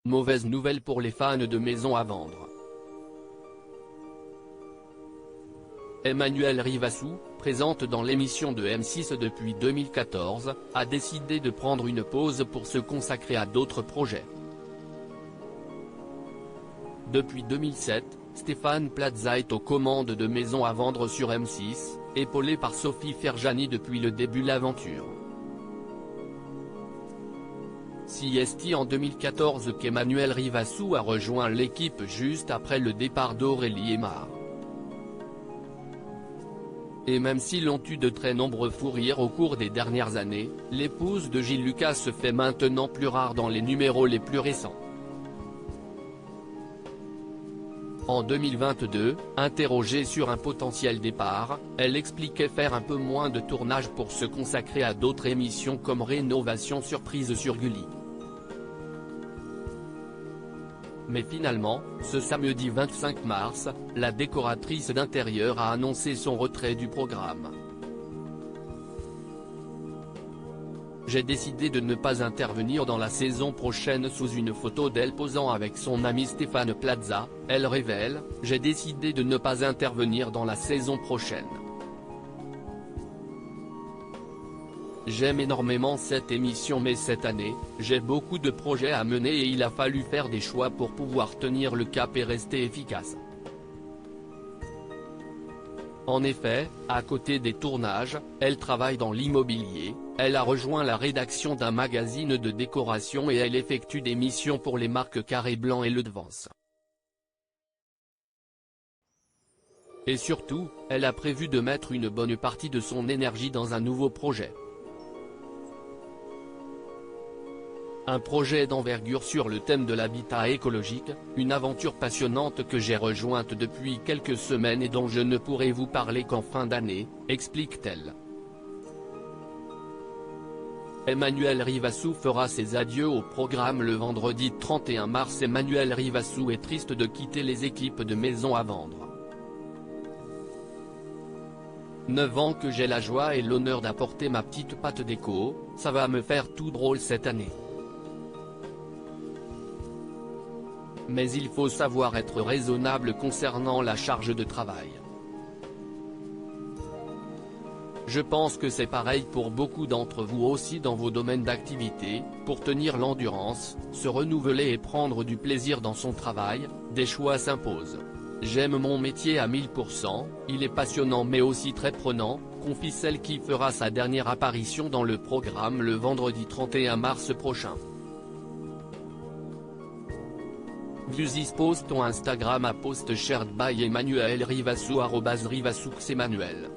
Mauvaise nouvelle pour les fans de maisons à vendre. Emmanuelle Rivassou, présente dans l'émission de M6 depuis 2014, a décidé de prendre une pause pour se consacrer à d'autres projets. Depuis 2007, Stéphane Plaza est aux commandes de maisons à vendre sur M6, épaulé par Sophie Ferjani depuis le début de l'aventure. C'est en 2014 qu'Emmanuelle Rivassou a rejoint l'équipe juste après le départ d'Aurélie Aymar. Et même s'ils ont eu de très nombreux fous rires au cours des dernières années, l'épouse de Gilles Lucas se fait maintenant plus rare dans les numéros les plus récents. En 2022, interrogée sur un potentiel départ, elle expliquait faire un peu moins de tournage pour se consacrer à d'autres émissions comme Rénovation Surprise sur Gulli. Mais finalement, ce samedi 25 mars, la décoratrice d'intérieur a annoncé son retrait du programme. J'ai décidé de ne pas intervenir dans la saison prochaine sous une photo d'elle posant avec son ami Stéphane Plaza, elle révèle « J'ai décidé de ne pas intervenir dans la saison prochaine. J'aime énormément cette émission mais cette année, j'ai beaucoup de projets à mener et il a fallu faire des choix pour pouvoir tenir le cap et rester efficace. » En effet, à côté des tournages, elle travaille dans l'immobilier, elle a rejoint la rédaction d'un magazine de décoration et elle effectue des missions pour les marques Carré Blanc et Le Devance. Et surtout, elle a prévu de mettre une bonne partie de son énergie dans un nouveau projet. Un projet d'envergure sur le thème de l'habitat écologique, une aventure passionnante que j'ai rejointe depuis quelques semaines et dont je ne pourrai vous parler qu'en fin d'année, explique-t-elle. Emmanuelle Rivassou fera ses adieux au programme le vendredi 31 mars. Emmanuelle Rivassou est triste de quitter les équipes de maisons à vendre. 9 ans que j'ai la joie et l'honneur d'apporter ma petite patte déco, ça va me faire tout drôle cette année. Mais il faut savoir être raisonnable concernant la charge de travail. Je pense que c'est pareil pour beaucoup d'entre vous aussi dans vos domaines d'activité, pour tenir l'endurance, se renouveler et prendre du plaisir dans son travail, des choix s'imposent. J'aime mon métier à 1000%, il est passionnant mais aussi très prenant, confie celle qui fera sa dernière apparition dans le programme le vendredi 31 mars prochain. Views is post on Instagram à post shared by Emmanuelle Rivassou @Rivassoux Emmanuelle.